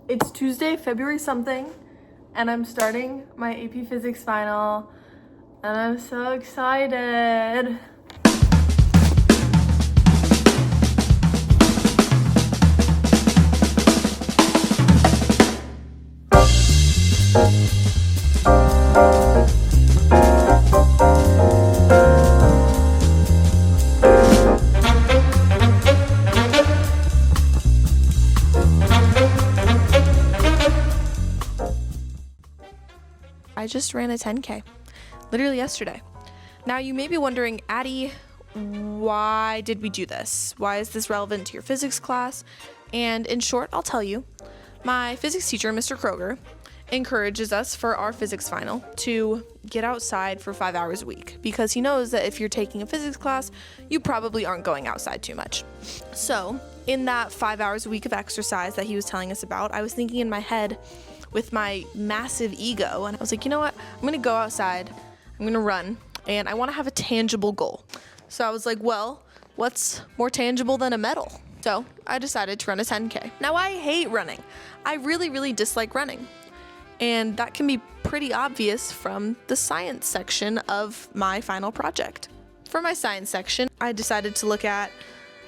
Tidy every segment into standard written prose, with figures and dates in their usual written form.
It's Tuesday, February something, and I'm starting my AP Physics final, and I'm so excited. I just ran a 10K, literally yesterday. Now you may be wondering, Addie, why did we do this? Why is this relevant to your physics class? And in short, I'll tell you. My physics teacher, Mr. Kroger, encourages us for our physics final to get outside for 5 hours a week because he knows that if you're taking a physics class, you probably aren't going outside too much. So in that 5 hours a week of exercise that he was telling us about, I was thinking in my head, with my massive ego, and I was like, you know what, I'm gonna go outside, I'm gonna run, and I wanna have a tangible goal. So I was like, well, what's more tangible than a medal? So I decided to run a 10K. Now I hate running. I really dislike running. And that can be pretty obvious from the science section of my final project. For my science section, I decided to look at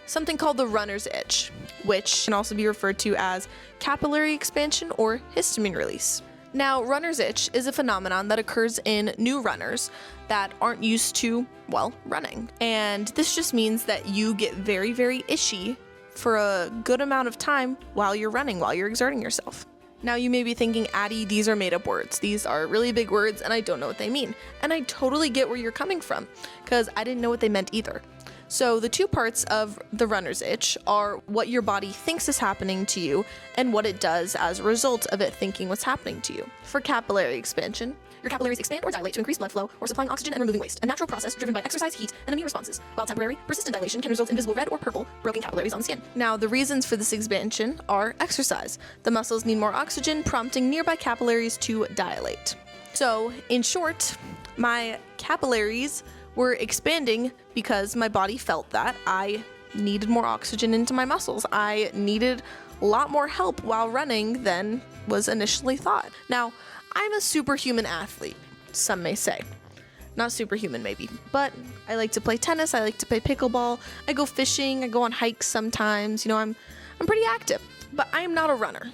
something called the runner's itch, which can also be referred to as capillary expansion or histamine release. Now, runner's itch is a phenomenon that occurs in new runners that aren't used to, well, running. And this just means that you get very itchy for a good amount of time while you're running, while you're exerting yourself. Now you may be thinking, Addie, these are made up words. These are really big words and I don't know what they mean. And I totally get where you're coming from because I didn't know what they meant either. So the two parts of the runner's itch are what your body thinks is happening to you and what it does as a result of it thinking what's happening to you. For capillary expansion, your capillaries expand or dilate to increase blood flow or supplying oxygen and removing waste, a natural process driven by exercise, heat, and immune responses, while temporary, persistent dilation can result in visible red or purple broken capillaries on the skin. Now, the reasons for this expansion are exercise. The muscles need more oxygen, prompting nearby capillaries to dilate. So, in short, my capillaries were expanding because my body felt that I needed more oxygen into my muscles. I needed a lot more help while running than was initially thought. Now, I'm a superhuman athlete, some may say. Not superhuman maybe, but I like to play tennis, I like to play pickleball, I go fishing, I go on hikes sometimes, I'm pretty active, but I am not a runner.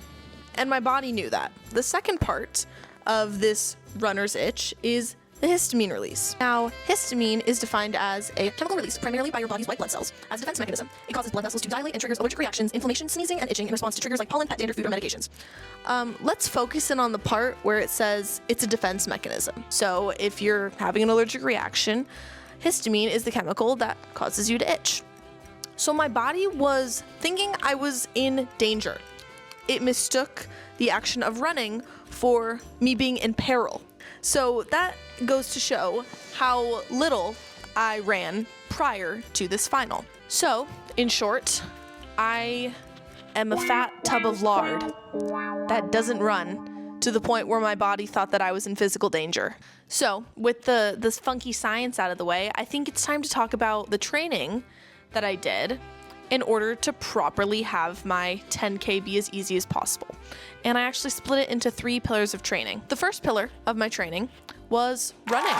And my body knew that. The second part of this runner's itch is the histamine release. Now, histamine is defined as a chemical release primarily by your body's white blood cells as a defense mechanism. It causes blood vessels to dilate and triggers allergic reactions, inflammation, sneezing, and itching in response to triggers like pollen, pet dander, food, or medications. Let's focus in on the part where it says it's a defense mechanism. So if you're having an allergic reaction, histamine is the chemical that causes you to itch. So my body was thinking I was in danger. It mistook the action of running for me being in peril. So that goes to show how little I ran prior to this final. So, in short, I am a fat tub of lard that doesn't run to the point where my body thought that I was in physical danger. So, with this funky science out of the way, I think it's time to talk about the training that I did in order to properly have my 10K be as easy as possible. And I actually split it into 3 pillars of training. The first pillar of my training was running.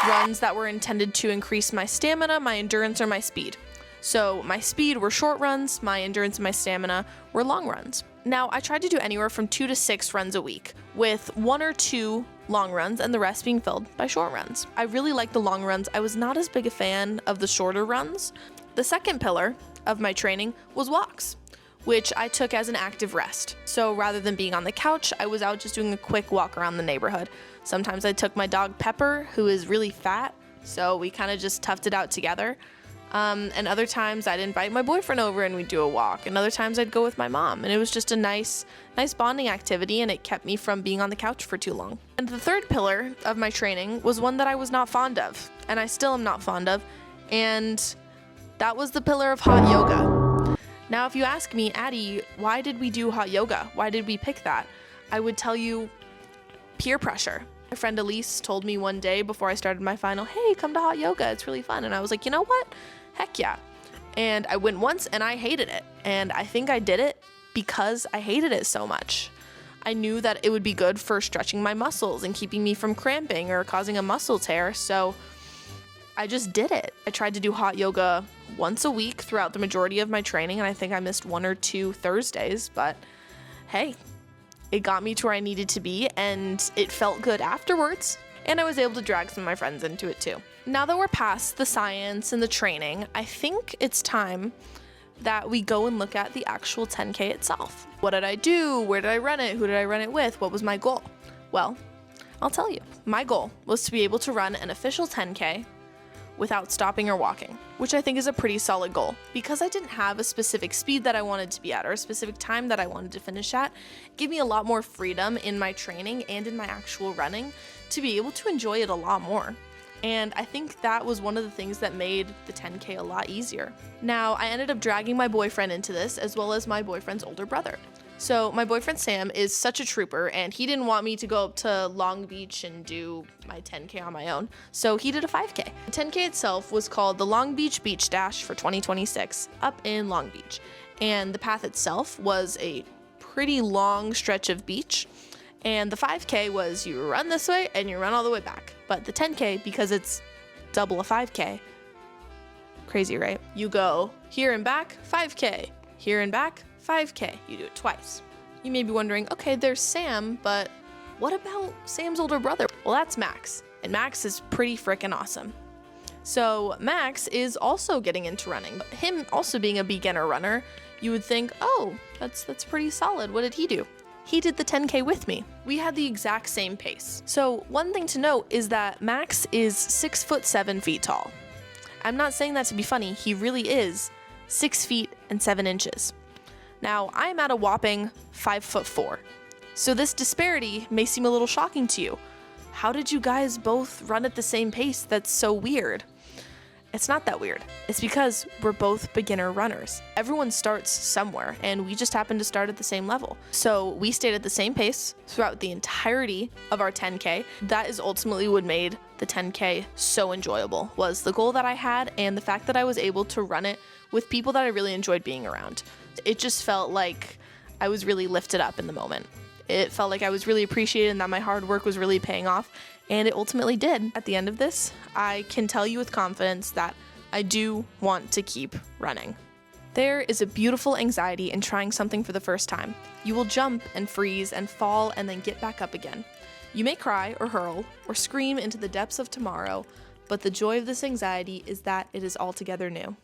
Runs that were intended to increase my stamina, my endurance, or my speed. So my speed were short runs, my endurance and my stamina were long runs. Now, I tried to do anywhere from 2 to 6 runs a week, with 1 or 2 long runs and the rest being filled by short runs. I really liked the long runs. I was not as big a fan of the shorter runs. The second pillar of my training was walks, which I took as an active rest. So rather than being on the couch, I was out just doing a quick walk around the neighborhood. Sometimes I took my dog Pepper, who is really fat, so we kind of just toughed it out together. And other times I'd invite my boyfriend over and we'd do a walk. And other times I'd go with my mom. And it was just a nice bonding activity, and it kept me from being on the couch for too long. And the third pillar of my training was one that I was not fond of, and I still am not fond of, and that was the pillar of hot yoga. Now, if you ask me, Addie, why did we do hot yoga? Why did we pick that? I would tell you peer pressure. My friend Elise told me one day before I started my final, hey, come to hot yoga, it's really fun. And I was like, you know what? Heck yeah. And I went once and I hated it. And I think I did it because I hated it so much. I knew that it would be good for stretching my muscles and keeping me from cramping or causing a muscle tear, so I just did it. I tried to do hot yoga once a week throughout the majority of my training, and I think I missed 1 or 2 Thursdays, but hey, it got me to where I needed to be, and it felt good afterwards, and I was able to drag some of my friends into it too. Now that we're past the science and the training, I think it's time that we go and look at the actual 10K itself. What did I do? Where did I run it? Who did I run it with? What was my goal? Well, I'll tell you. My goal was to be able to run an official 10K without stopping or walking, which I think is a pretty solid goal. Because I didn't have a specific speed that I wanted to be at or a specific time that I wanted to finish at, it gave me a lot more freedom in my training and in my actual running to be able to enjoy it a lot more. And I think that was one of the things that made the 10K a lot easier. Now, I ended up dragging my boyfriend into this, as well as my boyfriend's older brother. So my boyfriend Sam is such a trooper, and he didn't want me to go up to Long Beach and do my 10K on my own, so he did a 5K. The 10K itself was called the Long Beach Beach Dash for 2026 up in Long Beach, and the path itself was a pretty long stretch of beach, and the 5K was you run this way and you run all the way back. But the 10K, because it's double a 5K, crazy, right? You go here and back, 5K, here and back, 5K. You do it twice. You may be wondering, okay, there's Sam, but what about Sam's older brother? Well, that's Max, and Max is pretty freaking awesome. So Max is also getting into running. Him also being a beginner runner, you would think, oh, that's pretty solid. What did he do? He did the 10K with me. We had the exact same pace. So one thing to note is that Max is 6'7" tall. I'm not saying that to be funny. He really is 6 feet and 7 inches. Now, I'm at a whopping 5'4". So this disparity may seem a little shocking to you. How did you guys both run at the same pace? That's so weird. It's not that weird. It's because we're both beginner runners. Everyone starts somewhere, and we just happened to start at the same level. So we stayed at the same pace throughout the entirety of our 10K. That is ultimately what made the 10K so enjoyable, was the goal that I had and the fact that I was able to run it with people that I really enjoyed being around. It just felt like I was really lifted up in the moment. It felt like I was really appreciated and that my hard work was really paying off, and it ultimately did. At the end of this, I can tell you with confidence that I do want to keep running. There is a beautiful anxiety in trying something for the first time. You will jump and freeze and fall and then get back up again. You may cry or hurl or scream into the depths of tomorrow, but the joy of this anxiety is that it is altogether new.